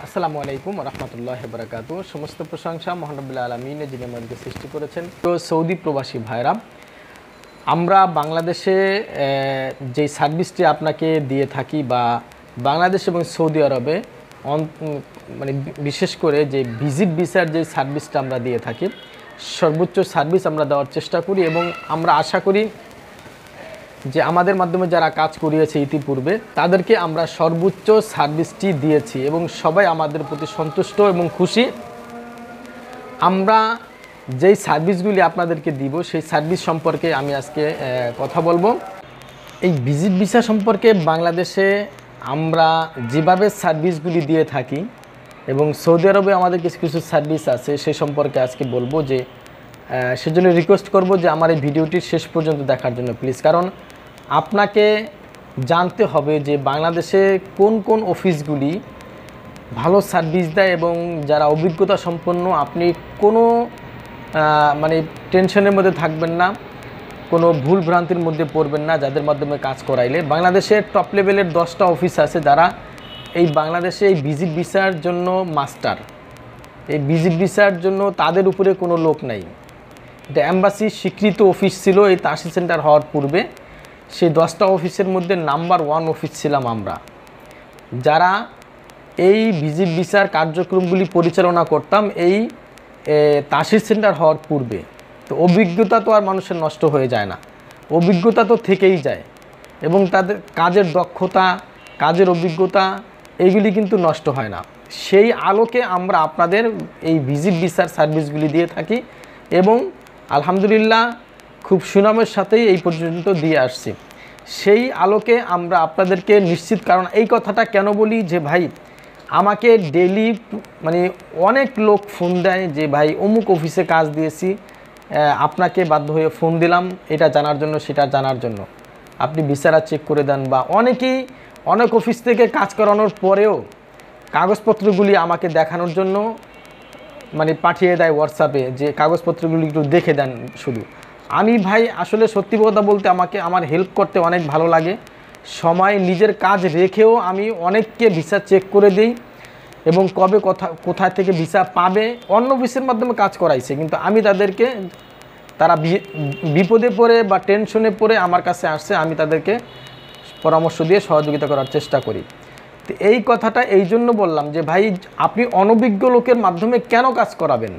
আসসালামু আলাইকুম রহমতুল্লাহ বারাকাতু। সমস্ত প্রশংসা মহান রব্বুল আলামিন যিনি আমাদেরকে সৃষ্টি করেছেন। তো সৌদি প্রবাসী ভাইরা, আমরা বাংলাদেশে যে সার্ভিসটি আপনাকে দিয়ে থাকি বা বাংলাদেশ এবং সৌদি আরবে মানে বিশেষ করে যে ভিজিট ভিসার যে সার্ভিসটা আমরা দিয়ে থাকি, সর্বোচ্চ সার্ভিস আমরা দেওয়ার চেষ্টা করি এবং আমরা আশা করি যে আমাদের মাধ্যমে যারা কাজ করিয়েছে ইতিপূর্বে তাদেরকে আমরা সর্বোচ্চ সার্ভিসটি দিয়েছি এবং সবাই আমাদের প্রতি সন্তুষ্ট এবং খুশি। আমরা যেই সার্ভিসগুলি আপনাদেরকে দিব সেই সার্ভিস সম্পর্কে আমি আজকে কথা বলবো। এই ভিজিট ভিসা সম্পর্কে বাংলাদেশে আমরা যেভাবে সার্ভিসগুলি দিয়ে থাকি এবং সৌদি আরবে আমাদের কিছু কিছু সার্ভিস আছে সেই সম্পর্কে আজকে বলবো। যে সেজন্য রিকোয়েস্ট করব যে আমার এই ভিডিওটি শেষ পর্যন্ত দেখার জন্য প্লিজ, কারণ আপনাকে জানতে হবে যে বাংলাদেশে কোন কোন অফিসগুলি ভালো সার্ভিস দেয় এবং যারা অভিজ্ঞতা সম্পন্ন। আপনি কোনো মানে টেনশনের মধ্যে থাকবেন না, কোনো ভুল ভ্রান্তির মধ্যে পড়বেন না যাদের মাধ্যমে কাজ করাইলে। বাংলাদেশের টপ লেভেলের 10টা অফিস আছে যারা এই বাংলাদেশে এই ভিজিট ভিসার জন্য মাস্টার। এই ভিজিট ভিসার জন্য তাদের উপরে কোনো লোক নাই। এটা এম্বাসি স্বীকৃত অফিস ছিল এই তাসি সেন্টার হওয়ার পূর্বে। সেই 10টা অফিসের মধ্যে নাম্বার 1 অফিস ছিলাম আমরা, যারা এই ভিজিট ভিসার কার্যক্রমগুলি পরিচালনা করতাম এই তাসি সেন্টার হওয়ার পূর্বে। তো অভিজ্ঞতা তো আর মানুষের নষ্ট হয়ে যায় না, অভিজ্ঞতা তো থেকেই যায় এবং তাদের কাজের দক্ষতা, কাজের অভিজ্ঞতা এইগুলি কিন্তু নষ্ট হয় না। সেই আলোকে আমরা আপনাদের এই ভিজিট ভিসার সার্ভিসগুলি দিয়ে থাকি এবং আলহামদুলিল্লাহ খুব সুনামের সাথেই এই পর্যন্ত দিয়ে আসছি। সেই আলোকে আমরা আপনাদেরকে নিশ্চিত, কারণ এই কথাটা কেন বলি যে ভাই আমাকে ডেইলি মানে অনেক লোক ফোন দেয় যে ভাই অমুক অফিসে কাজ দিয়েছি, আপনাকে বাধ্য হয়ে ফোন দিলাম এটা জানার জন্য সেটা জানার জন্য, আপনি ভিসাটা চেক করে দেন। বা অনেকেই অনেক অফিস থেকে কাজ করানোর পরেও কাগজপত্রগুলি আমাকে দেখানোর জন্য মানে পাঠিয়ে দেয় হোয়াটসঅ্যাপে যে কাগজপত্রগুলি একটু দেখে দেন শুধু। আমি ভাই আসলে সত্যি কথা বলতে আমার হেল্প করতে অনেক ভালো লাগে। সময় নিজের কাজ রেখেও আমি অনেককে ভিসা চেক করে দিই এবং কবে কোথায় থেকে ভিসা পাবে অন্য অফিসের মাধ্যমে কাজ করাইছে, কিন্তু আমি তাদেরকে তারা বিপদে পড়ে বা টেনশনে পড়ে আমার কাছে আসছে, আমি তাদেরকে পরামর্শ দিয়ে সহযোগিতা করার চেষ্টা করি। তো এই কথাটা এই জন্য বললাম যে ভাই আপনি অনভিজ্ঞ লোকের মাধ্যমে কেন কাজ করাবেন?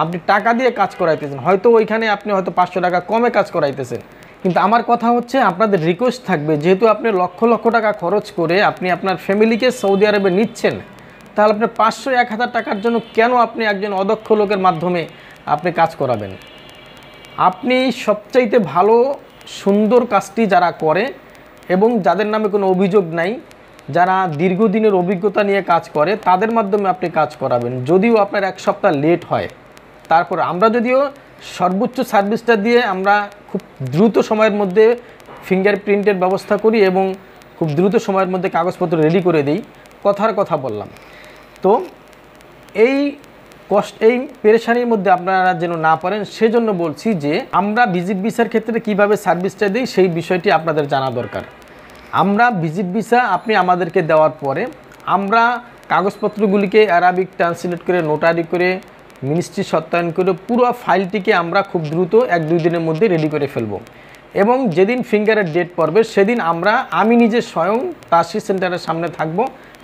আপনি টাকা দিয়ে কাজ করাইতেছেন, হয়তো ওইখানে আপনি হয়তো 500 টাকা কমে কাজ করাইতেছেন, কিন্তু আমার কথা হচ্ছে আপনাদের রিকোয়েস্ট থাকবে যেহেতু আপনি লক্ষ লক্ষ টাকা খরচ করে আপনি আপনার ফ্যামিলিকে সৌদি আরবে নিচ্ছেন, তাহলে আপনি 500-1000 টাকার জন্য কেন আপনি একজন অদক্ষ লোকের মাধ্যমে আপনি কাজ করাবেন? আপনি সবচাইতে ভালো সুন্দর কাজটি যারা করে এবং যাদের নামে কোনো অভিযোগ নাই, যারা দীর্ঘদিনের অভিজ্ঞতা নিয়ে কাজ করে তাদের মাধ্যমে আপনি কাজ করাবেন। যদিও আপনার 1 সপ্তাহ লেট হয়, তারপর আমরা যদিও সর্বোচ্চ সার্ভিসটা দিয়ে আমরা খুব দ্রুত সময়ের মধ্যে ফিঙ্গারপ্রিন্টের ব্যবস্থা করি এবং খুব দ্রুত সময়ের মধ্যে কাগজপত্র রেডি করে দিই, কথার কথা বললাম। তো এই পেরেশানির মধ্যে আপনারা যেন না পারেন সেজন্য বলছি যে আমরা ভিজিট ভিসার ক্ষেত্রে কিভাবে সার্ভিসটা দিই সেই বিষয়টি আপনাদের জানা দরকার। আমরা ভিজিট ভিসা আপনি আমাদেরকে দেওয়ার পরে আমরা কাগজপত্রগুলিকে অ্যারাবিক ট্রান্সলেট করে নোটারি করে মিনিস্ট্রি সত্যায়ন করে পুরো ফাইলটিকে আমরা খুব দ্রুত 1-2 দিনের মধ্যে রেডি করে ফেলব এবং যেদিন ফিঙ্গারের ডেট পড়বে সেদিন আমি নিজে স্বয়ং তাসি সেন্টারের সামনে থাকব,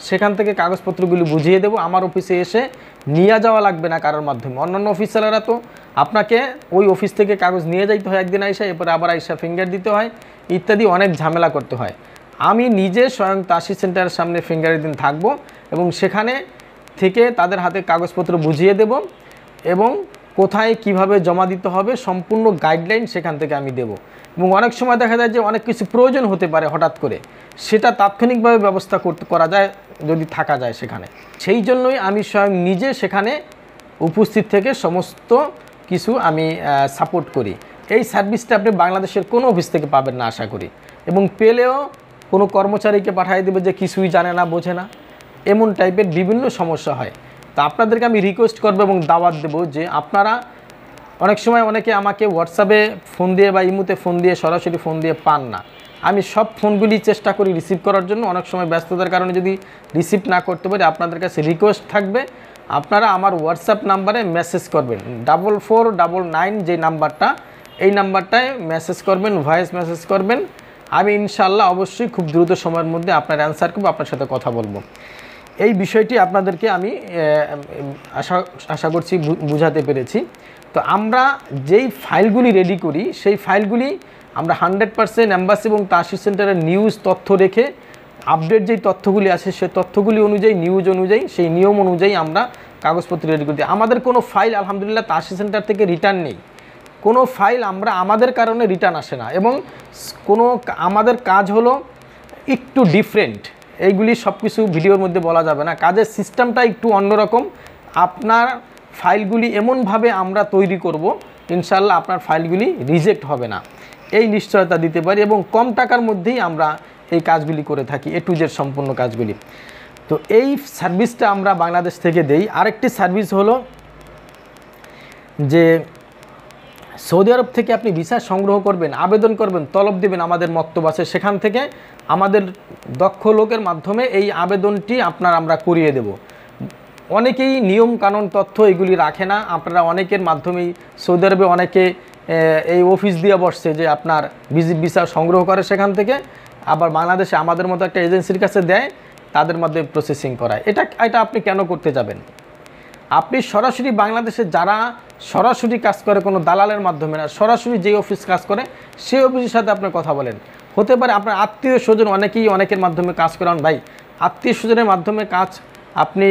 সেখান থেকে কাগজপত্রগুলি বুঝিয়ে দেব। আমার অফিসে এসে নিয়ে যাওয়া লাগবে না কারোর মাধ্যমে। অন্যান্য অফিসাররা তো আপনাকে ওই অফিস থেকে কাগজ নিয়ে যাইতে হয় একদিন আইসা, এরপরে আবার আইসা ফিঙ্গার দিতে হয় ইত্যাদি অনেক ঝামেলা করতে হয়। আমি নিজে স্বয়ং তাসি সেন্টারের সামনে ফিঙ্গারের দিন থাকব এবং সেখানে থেকে তাদের হাতে কাগজপত্র বুঝিয়ে দেব এবং কোথায় কিভাবে জমা দিতে হবে সম্পূর্ণ গাইডলাইন সেখান থেকে আমি দেব। এবং অনেক সময় দেখা যায় যে অনেক কিছু প্রয়োজন হতে পারে হঠাৎ করে, সেটা তাৎক্ষণিকভাবে ব্যবস্থা করা যায় যদি থাকা যায় সেখানে। সেই জন্যই আমি স্বয়ং নিজে সেখানে উপস্থিত থেকে সমস্ত কিছু আমি সাপোর্ট করি। এই সার্ভিসটা আপনি বাংলাদেশের কোনো অফিস থেকে পাবেন না আশা করি, এবং পেলেও কোনো কর্মচারীকে পাঠিয়ে দেবে যে কিছুই জানে না বোঝে না, এমন টাইপের বিভিন্ন সমস্যা হয়। তা আপনাদেরকে আমি রিকোয়েস্ট করবো এবং দাওয়াত দেবো যে আপনারা অনেক সময় অনেকে আমাকে হোয়াটসঅ্যাপে ফোন দিয়ে বা ইমোতে ফোন দিয়ে সরাসরি ফোন দিয়ে পান না, আমি সব ফোনগুলি চেষ্টা করি রিসিভ করার জন্য। অনেক সময় ব্যস্ততার কারণে যদি রিসিভ না করতে পারি, আপনাদের কাছে রিকোয়েস্ট থাকবে আপনারা আমার হোয়াটসঅ্যাপ নাম্বারে মেসেজ করবেন, 4499 যে নাম্বারটা, এই নাম্বারটায় মেসেজ করবেন, ভয়েস মেসেজ করবেন। আমি ইনশাআল্লাহ অবশ্যই খুব দ্রুত সময়ের মধ্যে আপনার অ্যান্সার করব, আপনার সাথে কথা বলবো। এই বিষয়টি আপনাদেরকে আমি আশা করছি বুঝাতে পেরেছি। তো আমরা যেই ফাইলগুলি রেডি করি সেই ফাইলগুলি আমরা 100% এম্বাসি এবং তাসির সেন্টারের নিউজ তথ্য রেখে আপডেট যেই তথ্যগুলি আছে সেই তথ্যগুলি অনুযায়ী, নিউজ অনুযায়ী, সেই নিয়ম অনুযায়ী আমরা কাগজপত্র রেডি করি। আমাদের কোনো ফাইল আলহামদুলিল্লাহ তাসির সেন্টার থেকে রিটার্ন নেই। কোনো ফাইল আমাদের কারণে রিটার্ন আসে না, এবং আমাদের কাজ হলো একটু ডিফারেন্ট। এইগুলি সব কিছু ভিডিওর মধ্যে বলা যাবে না, কাজের সিস্টেমটা একটু অন্যরকম। আপনার ফাইলগুলি এমনভাবে আমরা তৈরি করব ইনশাআল্লাহ আপনার ফাইলগুলি রিজেক্ট হবে না, এই নিশ্চয়তা দিতে পারি। এবং কম টাকার মধ্যেই আমরা এই কাজগুলি করে থাকি, A to Z সম্পূর্ণ কাজগুলি। তো এই সার্ভিসটা আমরা বাংলাদেশ থেকে দেই। আরেকটি সার্ভিস হলো যে সৌদি আরব থেকে আপনি ভিসা সংগ্রহ করবেন, আবেদন করবেন, তলব দেবেন, আমাদের মক্তব আছে, সেখান থেকে আমাদের দক্ষ লোকের মাধ্যমে এই আবেদনটি আমরা করিয়ে দেব। অনেকেই নিয়ম কানুন তথ্য এগুলি রাখে না। আপনারা অনেকের মাধ্যমেই সৌদি আরবে অনেকে এই অফিস দিয়ে বসছে যে আপনার ভিসা সংগ্রহ করে সেখান থেকে, আবার বাংলাদেশে আমাদের মতো একটা এজেন্সির কাছে দেয়, তাদের মাধ্যমে প্রসেসিং করায়। এটা আপনি কেন করতে যাবেন? আপনি সরাসরি বাংলাদেশে যারা সরাসরি কাজ করে, কোনো দালালের মাধ্যমে না, সরাসরি যে অফিস কাজ করে সেই অফিসের সাথে আপনি কথা বলেন। হতে পারে আপনার আত্মীয় স্বজন অনেকের মাধ্যমে কাজ করান। ভাই, আত্মীয় স্বজনের মাধ্যমে কাজ আপনি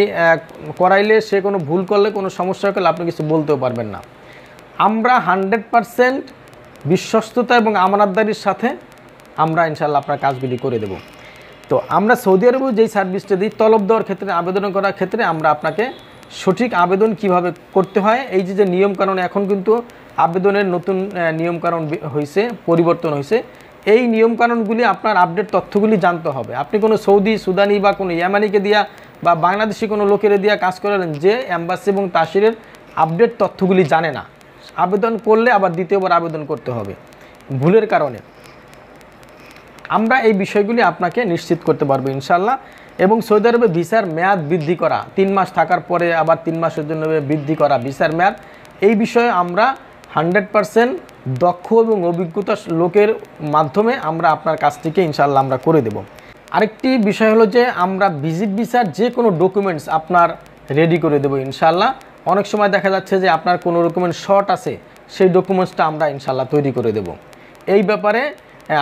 করাইলে সে কোনো ভুল করলে, কোনো সমস্যা করলে আপনি কিছু বলতেও পারবেন না। আমরা 100% বিশ্বস্ততা এবং আমানতদারির সাথে আমরা ইনশাআল্লাহ আপনার কাজগুলি করে দেব। তো আমরা সৌদি আরবেও যেই সার্ভিসটা দিই, তলব দেওয়ার ক্ষেত্রে, আবেদন করার ক্ষেত্রে আমরা আপনাকে সঠিক আবেদন কিভাবে করতে হয়, এই যে নিয়মকানুন, এখন কিন্তু আবেদনের নতুন নিয়মকানুন হয়েছে, পরিবর্তন হয়েছে। এই নিয়মকানুনগুলি আপনার আপডেট তথ্যগুলি জানতে হবে। আপনি কোনো সৌদি, সুদানি বা কোনো ইয়ামানিকে দিয়া বা বাংলাদেশি কোনো লোকের দিয়া কাজ করালেন যে এম্বাসি এবং তাসিরের আপডেট তথ্যগুলি জানে না, আবেদন করলে আবার দ্বিতীয়বার আবেদন করতে হবে ভুলের কারণে। আমরা এই বিষয়গুলি আপনাকে নিশ্চিত করতে পারবো ইনশাআল্লাহ। এবং সৌদি আরবে ভিসার মেয়াদ বৃদ্ধি করা, 3 মাস থাকার পরে আবার 3 মাসের জন্য বৃদ্ধি করা ভিসার মেয়াদ, এই বিষয়ে আমরা 100% দক্ষ এবং অভিজ্ঞতা লোকের মাধ্যমে আমরা আপনার কাজটিকে ইনশাআল্লাহ আমরা করে দেব। আরেকটি বিষয় হলো যে আমরা ভিজিট ভিসার যে কোনো ডকুমেন্টস আপনার রেডি করে দেব ইনশাআল্লাহ। অনেক সময় দেখা যাচ্ছে যে আপনার কোনো ডকুমেন্ট শর্ট আছে, সেই ডকুমেন্টসটা আমরা ইনশাআল্লাহ তৈরি করে দেব। এই ব্যাপারে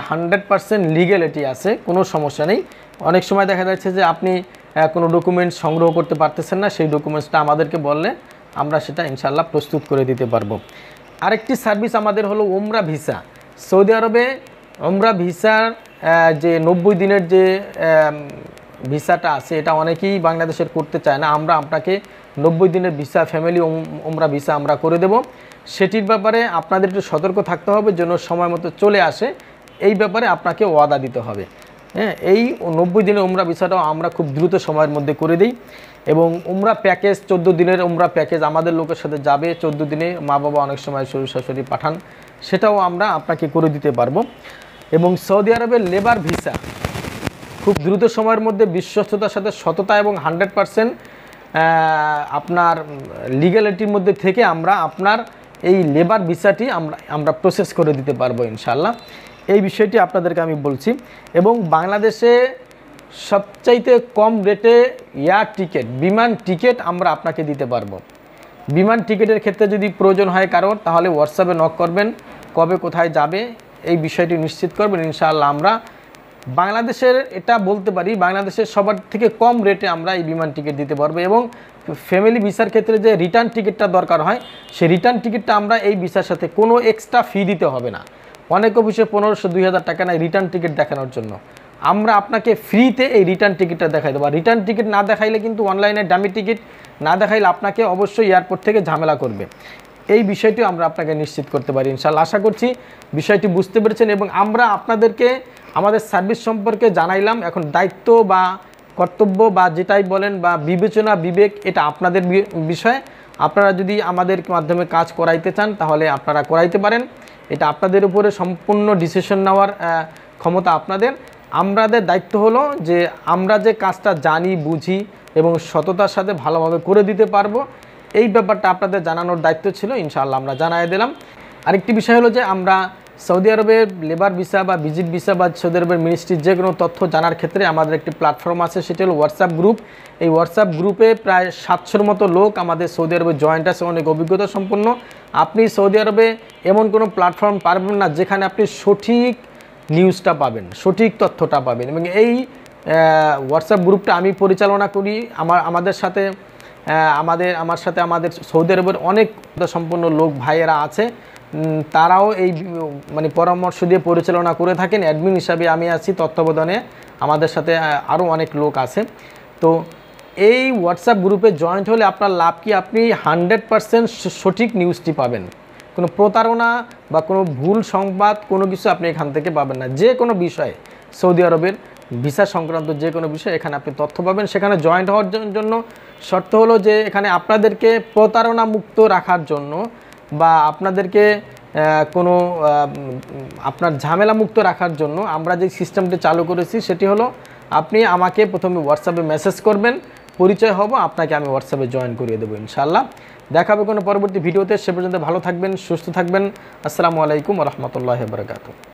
100% লিগ্যালিটি আছে, কোনো সমস্যা নেই। অনেক সময় দেখা যাচ্ছে যে আপনি কোনো ডকুমেন্টস সংগ্রহ করতে পারতেছেন না, সেই ডকুমেন্টসটা আমাদেরকে বললে আমরা সেটা ইনশাআল্লাহ প্রস্তুত করে দিতে পারবো। আরেকটি সার্ভিস আমাদের হলো ওমরা ভিসা। সৌদি আরবে ওমরা ভিসার যে 90 দিনের যে ভিসাটা আছে, এটা অনেকেই বাংলাদেশের করতে চায় না। আমরা আপনাকে 90 দিনের ভিসা, ফ্যামিলি ওমরা ভিসা আমরা করে দেব। সেটির ব্যাপারে আপনাদের একটু সতর্ক থাকতে হবে যেন সময় মতো চলে আসে, এই ব্যাপারে আপনাকে ওয়াদা দিতে হবে। হ্যাঁ, এই 90 দিনের উমরা ভিসাটাও আমরা খুব দ্রুত সময়ের মধ্যে করে দিই। এবং উমরা প্যাকেজ 14 দিনের উমরা প্যাকেজ আমাদের লোকের সাথে যাবে, 14 দিনে মা বাবা অনেক সময় শ্বশুর শাশুড়ি পাঠান, সেটাও আমরা আপনাকে করে দিতে পারবো। এবং সৌদি আরবের লেবার ভিসা খুব দ্রুত সময়ের মধ্যে বিশ্বস্ততার সাথে, সততা এবং 100% আপনার লিগ্যালিটির মধ্যে থেকে আমরা আপনার এই লেবার ভিসাটি আমরা প্রসেস করে দিতে পারবো ইনশাআল্লাহ। এই বিষয়টি আপনাদেরকে আমি বলছি। এবং বাংলাদেশে সবচাইতে কম রেটে এয়ার টিকিট, বিমান টিকিট আমরা আপনাকে দিতে পারবো। বিমান টিকিটের ক্ষেত্রে যদি প্রয়োজন হয় কারোর, তাহলে হোয়াটসঅ্যাপে নক করবেন, কবে কোথায় যাবে এই বিষয়টি নিশ্চিত করবেন ইনশাআল্লাহ। আমরা বাংলাদেশের এটা বলতে পারি, বাংলাদেশের সবার থেকে কম রেটে আমরা এই বিমান টিকিট দিতে পারবো। এবং ফ্যামিলি ভিসার ক্ষেত্রে যে রিটার্ন টিকিটটা দরকার হয়, সেই রিটার্ন টিকিটটা আমরা এই ভিসার সাথে কোনো এক্সট্রা ফি দিতে হবে না। অনেক অফিসে 1500-2000 টাকা নেয় রিটার্ন টিকিট দেখানোর জন্য, আমরা আপনাকে ফ্রিতে এই রিটার্ন টিকিটটা দেখাই দেবো। রিটার্ন টিকিট না দেখাইলে কিন্তু অনলাইনে ডামি টিকিট না দেখাইলে আপনাকে অবশ্যই এয়ারপোর্ট থেকে ঝামেলা করবে। এই বিষয়টিও আমরা আপনাকে নিশ্চিত করতে পারি ইনশাআল্লাহ। আশা করছি বিষয়টি বুঝতে পেরেছেন। এবং আমরা আপনাদেরকে আমাদের সার্ভিস সম্পর্কে জানাইলাম। এখন দায়িত্ব বা কর্তব্য বা যেটাই বলেন বা বিবেচনা, বিবেক, এটা আপনাদের বিষয়। আপনারা যদি আমাদের মাধ্যমে কাজ করাইতে চান তাহলে আপনারা করাইতে পারেন। এটা আপনাদের উপরে সম্পূর্ণ ডিসিশন নেওয়ার ক্ষমতা আপনাদের। আমাদের দায়িত্ব হলো যে আমরা যে কাজটা জানি, বুঝি এবং সততার সাথে ভালোভাবে করে দিতে পারবো, এই ব্যাপারটা আপনাদের জানানোর দায়িত্ব ছিল। ইনশাআল্লাহ আমরা জানিয়ে দিলাম। আরেকটি বিষয় হলো যে আমরা সৌদি আরবের লেবার ভিসা বা ভিজিট ভিসা বা সৌদি আরবের মিনিস্ট্রির যে কোনো তথ্য জানার ক্ষেত্রে আমাদের একটি প্ল্যাটফর্ম আছে, সেটি হলো হোয়াটসঅ্যাপ গ্রুপ। এই হোয়াটসঅ্যাপ গ্রুপে প্রায় 700-র মতো লোক আমাদের সৌদি আরবে জয়েন্ট আছে, অনেক অভিজ্ঞতা সম্পন্ন। আপনি সৌদি আরবে এমন কোনো প্ল্যাটফর্ম পারবেন না যেখানে আপনি সঠিক নিউজটা পাবেন, সঠিক তথ্যটা পাবেন। এবং এই হোয়াটসঅ্যাপ গ্রুপটা আমি পরিচালনা করি। আমার সাথে আমাদের সৌদি আরবের অনেক সম্পন্ন লোক ভাইয়েরা আছে, তারাও এই মানে পরামর্শ দিয়ে পরিচালনা করে থাকেন। অ্যাডমিন হিসাবে আমি আছি তত্ত্বাবধানে, আমাদের সাথে আরও অনেক লোক আছে। তো এই হোয়াটসঅ্যাপ গ্রুপে জয়েন্ট হলে আপনার লাভ কি, আপনি 100% সঠিক নিউজটি পাবেন। কোনো প্রতারণা বা কোনো ভুল সংবাদ কোনো কিছু আপনি এখান থেকে পাবেন না। যে কোনো বিষয়ে, সৌদি আরবের ভিসা সংক্রান্ত যে কোনো বিষয় এখানে আপনি তথ্য পাবেন। সেখানে জয়েন্ট হওয়ার জন্য শর্ত হলো যে এখানে আপনাদেরকে প্রতারণা মুক্ত রাখার জন্য বা আপনাদেরকে কোনো আপনার ঝামেলা মুক্ত রাখার জন্য আমরা যে সিস্টেমটি চালু করেছি সেটি হলো, আপনি আমাকে প্রথমে হোয়াটসঅ্যাপে মেসেজ করবেন, পরিচয় হব, আপনাকে আমি হোয়াটসঅ্যাপে জয়েন করিয়ে দেবো ইনশাআল্লাহ। দেখা হবে কোনো পরবর্তী ভিডিওতে। সে পর্যন্ত ভালো থাকবেন, সুস্থ থাকবেন। আসসালামু আলাইকুম ওয়া রাহমাতুল্লাহি ওয়া বারাকাতুহু।